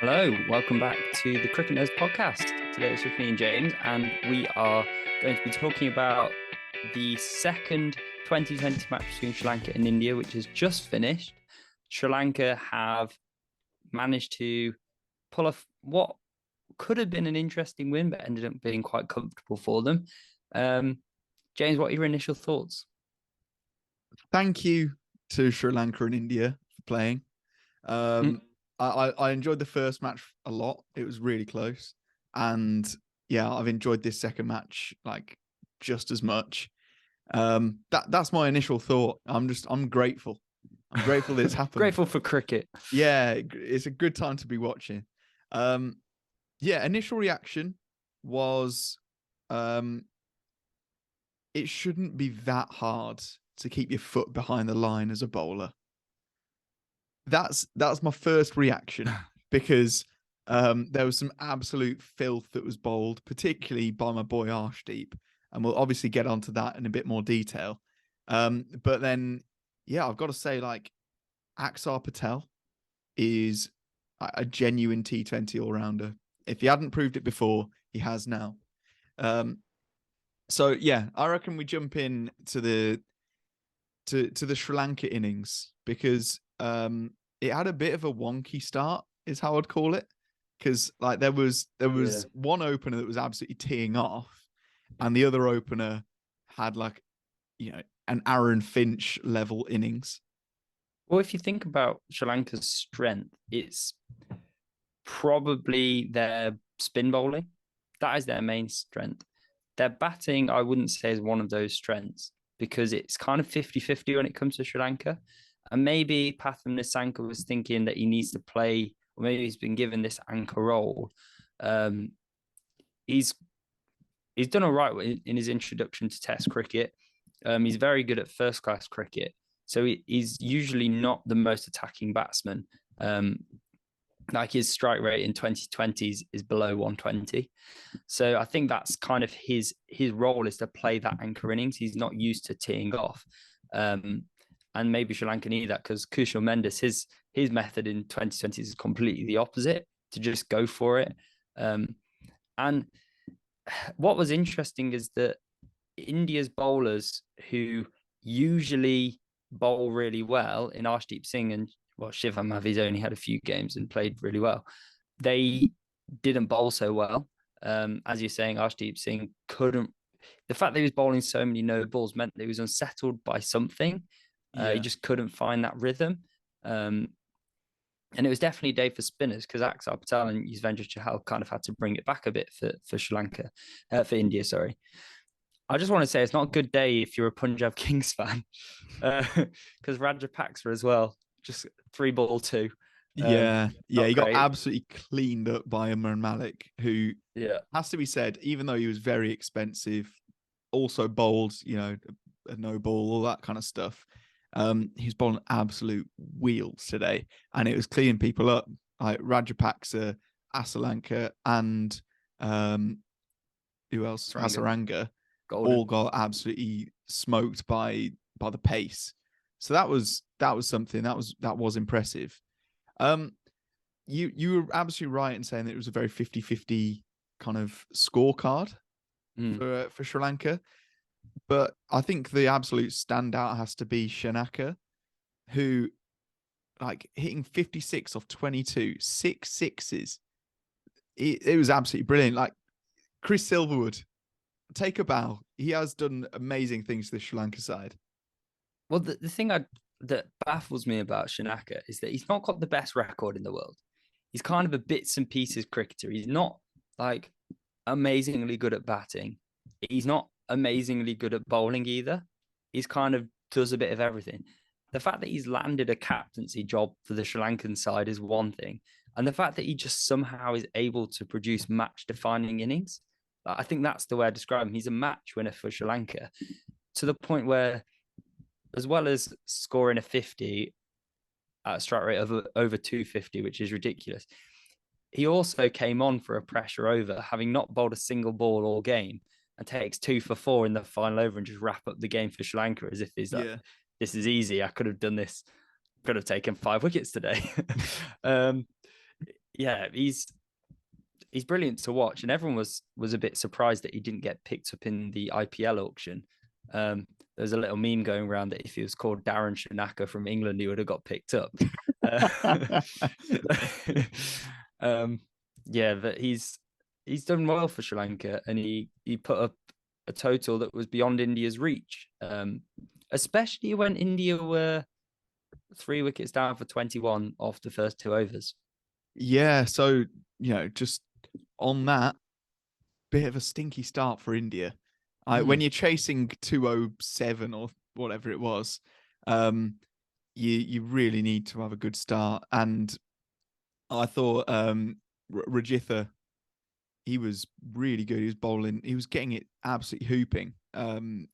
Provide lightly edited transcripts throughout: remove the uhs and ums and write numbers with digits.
Hello, welcome back to the Cricket Nerds podcast. Today it's just me and James, and we are going to be talking about the second 2020 match between Sri Lanka and India, which has just finished. Sri Lanka have managed to pull off what could have been an interesting win, but ended up being quite comfortable for them. James, what are your initial thoughts? Thank you to Sri Lanka and India for playing. I enjoyed the first match a lot. It was really close. And yeah, I've enjoyed this second match like just as much. That's my initial thought. I'm grateful. I'm grateful that it's happened. Grateful for cricket. Yeah, it's a good time to be watching. Initial reaction was it shouldn't be that hard to keep your foot behind the line as a bowler. That's my first reaction because there was some absolute filth that was bowled, particularly by my boy Arshdeep, and we'll obviously get onto that in a bit more detail. But then, yeah, I've got to say, like, Axar Patel is a genuine T20 all-rounder. If he hadn't proved it before, he has now. So yeah, I reckon we jump in to the Sri Lanka innings because it had a bit of a wonky start, is how I'd call it. Because like there was one opener that was absolutely teeing off, and the other opener had like, an Aaron Finch level innings. Well, if you think about Sri Lanka's strength, it's probably their spin bowling. That is their main strength. Their batting, I wouldn't say is one of those strengths because it's kind of 50-50 when it comes to Sri Lanka. And maybe Pathum Nissanka was thinking that he needs to play, or maybe he's been given this anchor role. He's done all right in his introduction to Test cricket. He's very good at first class cricket. So he's usually not the most attacking batsman. Like his strike rate in 2020s is below 120. So I think that's kind of his role is to play that anchor innings. He's not used to teeing off. And maybe Sri Lanka need that because Kushal Mendes, his method in 2020 is completely the opposite, to just go for it. And what was interesting is that India's bowlers who usually bowl really well in Arshdeep Singh and Shivam Mavi's only had a few games and played really well. They didn't bowl so well. As you're saying, Arshdeep Singh couldn't. The fact that he was bowling so many no balls meant that he was unsettled by something. He just couldn't find that rhythm. And it was definitely a day for spinners because Axar Patel and Yuzvendra Chahal kind of had to bring it back a bit for Sri Lanka, for India, sorry. I just want to say it's not a good day if you're a Punjab Kings fan because Rajapaksa as well, just 3-ball 2. He got absolutely cleaned up by Imran Malik, who has to be said, even though he was very expensive, also bowled, a no ball, all that kind of stuff. He was bowling absolute wheels today, and it was cleaning people up. Like Rajapaksa, Asalanka, and who else? Hasaranga all got absolutely smoked by the pace. So that was something that was impressive. You were absolutely right in saying that it was a very 50-50 kind of scorecard for Sri Lanka. But I think the absolute standout has to be Shanaka, who, like, hitting 56 off 22, 6 sixes. It was absolutely brilliant. Like, Chris Silverwood, take a bow. He has done amazing things to the Sri Lanka side. Well, the thing that baffles me about Shanaka is that he's not got the best record in the world. He's kind of a bits and pieces cricketer. He's not like amazingly good at batting. He's not amazingly good at bowling either. He's kind of does a bit of everything. The fact that he's landed a captaincy job for the Sri Lankan side is one thing. And the fact that he just somehow is able to produce match-defining innings, I think that's the way I describe him. He's a match winner for Sri Lanka to the point where, as well as scoring a 50 at a strike rate of over 250, which is ridiculous, he also came on for a pressure over, having not bowled a single ball all game, and takes 2 for 4 in the final over and just wrap up the game for Sri Lanka as if he's like, this is easy. I could have done this, could have taken 5 wickets today. yeah, he's brilliant to watch, and everyone was a bit surprised that he didn't get picked up in the IPL auction. There's a little meme going around that if he was called Darren Shanaka from England, he would have got picked up. Um, yeah, but he's done well for Sri Lanka, and he put up a total that was beyond India's reach, especially when India were 3 wickets down for 21 off the first 2 overs. Yeah, so just on that, bit of a stinky start for India. When you're chasing 207 or whatever it was, you really need to have a good start. And I thought Rajitha, he was really good. He was bowling. He was getting it absolutely hooping.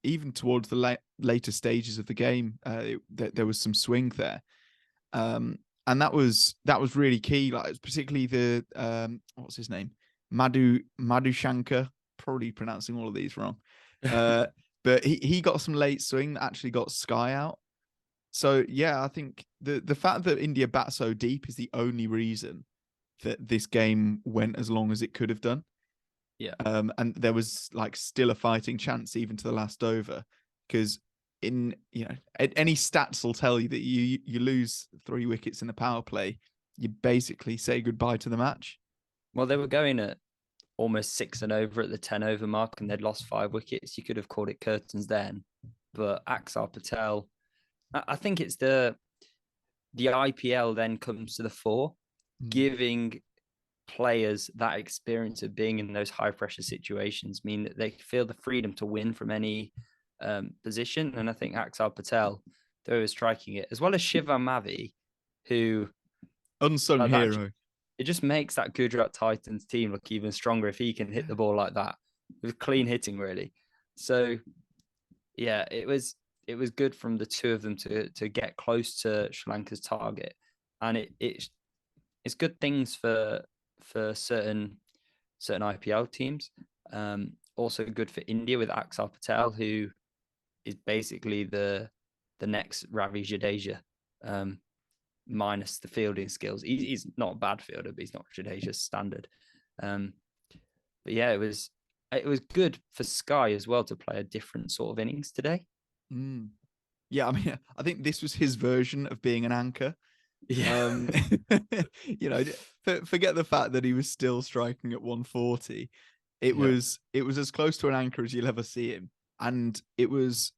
Even towards the later stages of the game, there was some swing there. And that was really key. Like particularly the what's his name, Madhu Shankar. Probably pronouncing all of these wrong. But he got some late swing that actually got Sky out. So yeah, I think the fact that India bat so deep is the only reason that this game went as long as it could have done. Yeah. And there was like still a fighting chance even to the last over, because in any stats will tell you that you lose 3 wickets in the power play, you basically say goodbye to the match. Well, they were going at almost 6 and over at the 10 over mark, and they'd lost 5 wickets. You could have called it curtains then, but Axar Patel, I think it's the IPL then comes to the fore, giving players that experience of being in those high pressure situations mean that they feel the freedom to win from any position. And I think Axar Patel, though he was striking it, as well as Shivam Mavi, who unsung hero. It just makes that Gujarat Titans team look even stronger if he can hit the ball like that with clean hitting, really. So yeah, it was good from the two of them to get close to Sri Lanka's target, and it's good things for certain IPL teams. Also good for India with Axar Patel, who is basically the next Ravi Jadeja, minus the fielding skills. He's not a bad fielder, but he's not Jadeja's standard. But yeah, it was good for Sky as well to play a different sort of innings today. Yeah, I mean, I think this was his version of being an anchor. Yeah. Forget the fact that he was still striking at 140. It was as close to an anchor as you'll ever see him, and it was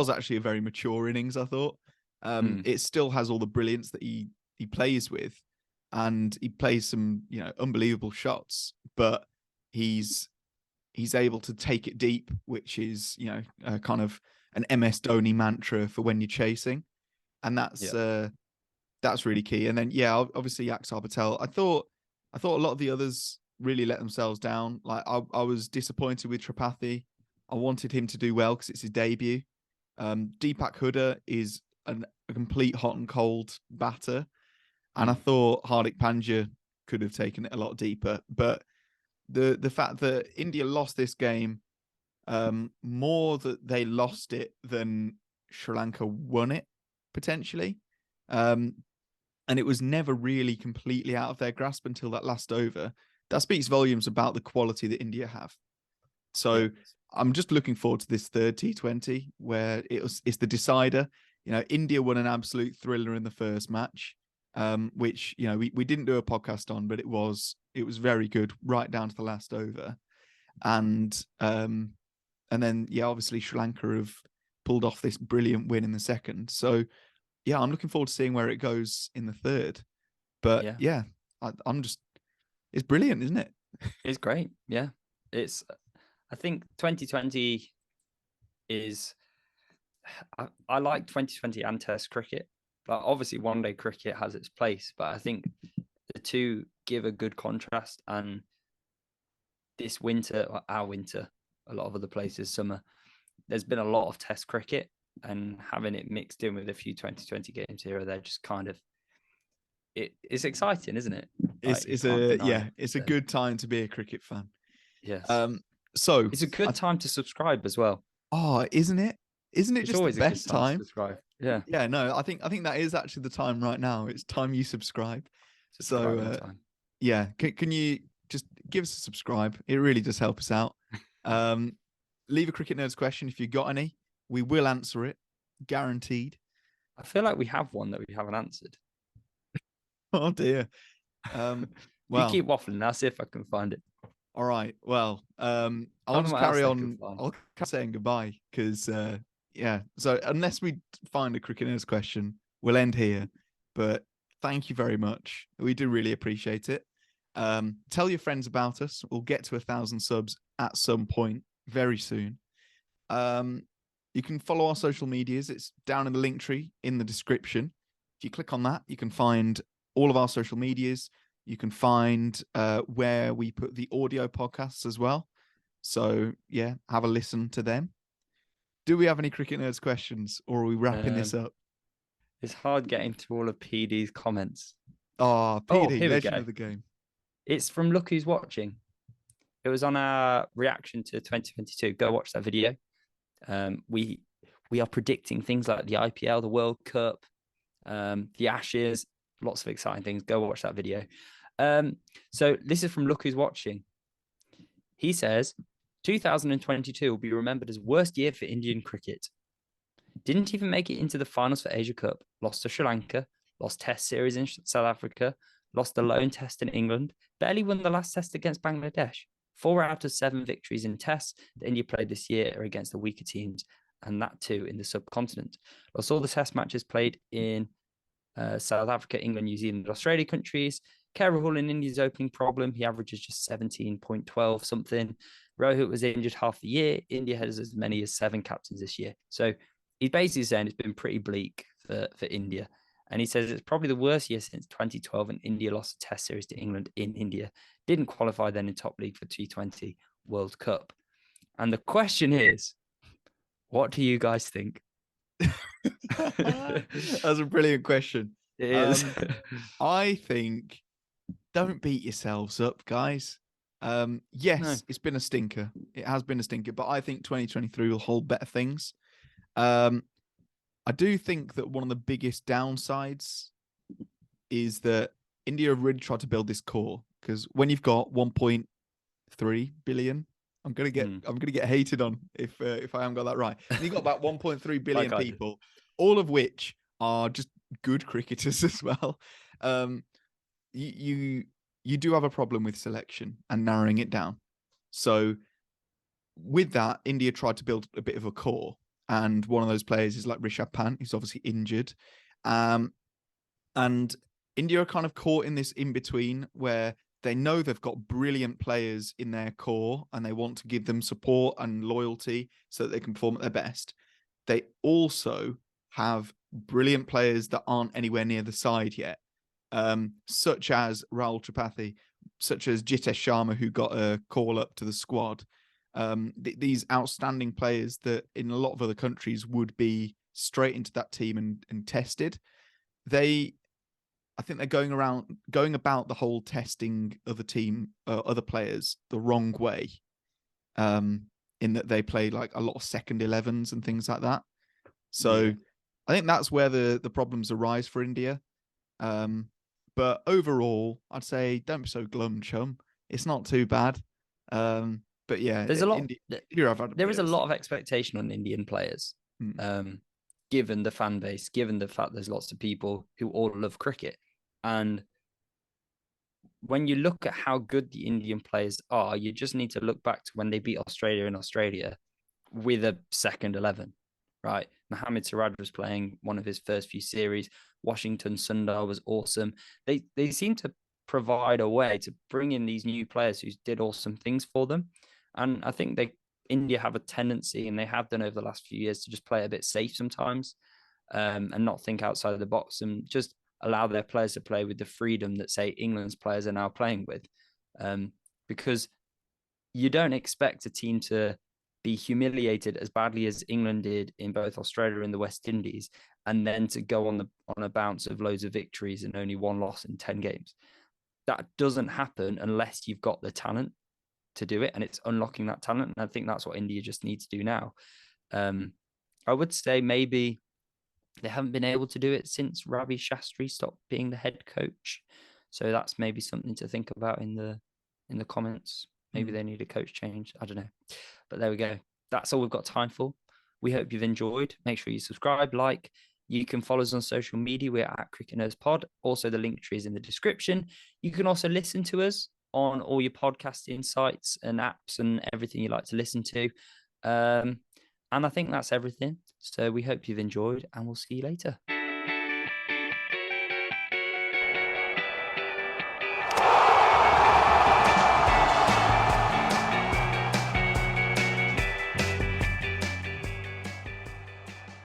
actually a very mature innings, I thought. It still has all the brilliance that he plays with, and he plays some unbelievable shots, but he's able to take it deep, which is kind of an MS Dhoni mantra for when you're chasing, and that's really key. And then obviously Axar Patel. I thought a lot of the others really let themselves down. Like I was disappointed with Tripathi. I wanted him to do well because it's his debut. Deepak Hooda is a complete hot and cold batter, and I thought Hardik Pandya could have taken it a lot deeper. But the fact that India lost this game, more that they lost it than Sri Lanka won it potentially. And it was never really completely out of their grasp until that last over. That speaks volumes about the quality that India have. So I'm just looking forward to this third T20 where it's the decider. India won an absolute thriller in the first match, which we didn't do a podcast on, but it was very good right down to the last over. And then obviously Sri Lanka have pulled off this brilliant win in the second. So yeah, I'm looking forward to seeing where it goes in the third. But it's brilliant, isn't it? It's great. Yeah. I think 2020 is, I like 2020 and Test cricket. Like obviously one day cricket has its place, but I think the two give a good contrast. And this winter, or our winter, a lot of other places, summer, there's been a lot of Test cricket, and having it mixed in with a few 2020 games here, they're just kind of, it's exciting, isn't it? It's a good time to be a cricket fan. Yes. So it's a good time to subscribe as well. Oh, isn't it? Isn't it just the best time? To subscribe. Yeah. Yeah, no, I think that is actually the time right now. It's time you subscribe. So Yeah. Can you just give us a subscribe? It really does help us out. Leave a Cricket Nerds question if you've got any. We will answer it, guaranteed. I feel like we have one that we haven't answered. Oh dear. You Well, keep waffling. I'll see if I can find it. all right. Well, I'll Tell them just what else carry they can on. find. I'll keep saying goodbye because, yeah. So unless we find a Cricket Nerds question, we'll end here. But thank you very much. We do really appreciate it. Tell your friends about us. We'll get to 1,000 subs at some point very soon. You can follow our social medias. It's down in the link tree in the description. If you click on that, you can find all of our social medias. You can find where we put the audio podcasts as well. So yeah, have a listen to them. Do we have any Cricket Nerds questions, or are we wrapping this up? It's hard getting through all of PD's comments. Oh, Oh, PD, here we legend go. of the game. It's from Look Who's Watching. It was on our reaction to 2022. Go watch that video. We are predicting things like the IPL, the World Cup, the Ashes, lots of exciting things. Go watch that video. So this is from Look Who's Watching. He says 2022 will be remembered as worst year for Indian cricket. Didn't even make it into the finals for Asia Cup. Lost to Sri Lanka. Lost Test series in South Africa. Lost the lone Test in England. Barely won the last Test against Bangladesh. 4 out of 7 victories in Tests that India played this year are against the weaker teams, and that too in the subcontinent. Lost all the Test matches played in South Africa, England, New Zealand, Australia countries. Rahul in India's opening problem. He averages just 17.12 something. Rohit was injured half the year. India has as many as 7 captains this year. So he's basically saying it's been pretty bleak for India. And he says it's probably the worst year since 2012, and India lost a Test series to England in India. Didn't qualify then in top league for T20 World Cup. And the question is, what do you guys think? That's a brilliant question. It is. I think don't beat yourselves up, guys. Yes, No. it's been a stinker. It has been a stinker, but I think 2023 will hold better things. I do think that one of the biggest downsides is that India have really tried to build this core, because when you've got 1.3 billion, I'm gonna get hated on if I haven't got that right. And you've got about 1.3 billion people, all of which are just good cricketers as well. You do have a problem with selection and narrowing it down. So with that, India tried to build a bit of a core, and one of those players is like Rishabh Pant, who's obviously injured. And India are kind of caught in this in between where they know they've got brilliant players in their core and they want to give them support and loyalty so that they can perform at their best. They also have brilliant players that aren't anywhere near the side yet, such as Rahul Tripathi, such as Jitesh Sharma, who got a call up to the squad. These outstanding players that in a lot of other countries would be straight into that team and tested. I think they're going about the whole testing of the team, other players, the wrong way. In that they play like a lot of second 11s and things like that. So yeah. I think that's where the problems arise for India. But overall, I'd say don't be so glum, chum. It's not too bad. But yeah, there's a lot. There is a lot of expectation on Indian players, given the fan base, given the fact there's lots of people who all love cricket. And when you look at how good the Indian players are, you just need to look back to when they beat Australia in Australia with a second 11, right? Mohammad Siraj was playing one of his first few series. Washington Sundar was awesome. They seem to provide a way to bring in these new players who did awesome things for them. And I think India have a tendency, and they have done over the last few years, to just play a bit safe sometimes, and not think outside of the box and just allow their players to play with the freedom that, say, England's players are now playing with. Because you don't expect a team to be humiliated as badly as England did in both Australia and the West Indies, and then to go on a bounce of loads of victories and only 1 loss in 10 games. That doesn't happen unless you've got the talent to do it, and it's unlocking that talent. And I think that's what India just needs to do now. I would say maybe they haven't been able to do it since Ravi Shastri stopped being the head coach. So that's maybe something to think about in the comments. Maybe they need a coach change. I don't know. But there we go. That's all we've got time for. We hope you've enjoyed. Make sure you subscribe, like. You can follow us on social media. We're at Cricket Nerds Pod. Also, the link tree is in the description. You can also listen to us on all your podcasting sites and apps and everything you like to listen to. And I think that's everything. So we hope you've enjoyed, and we'll see you later.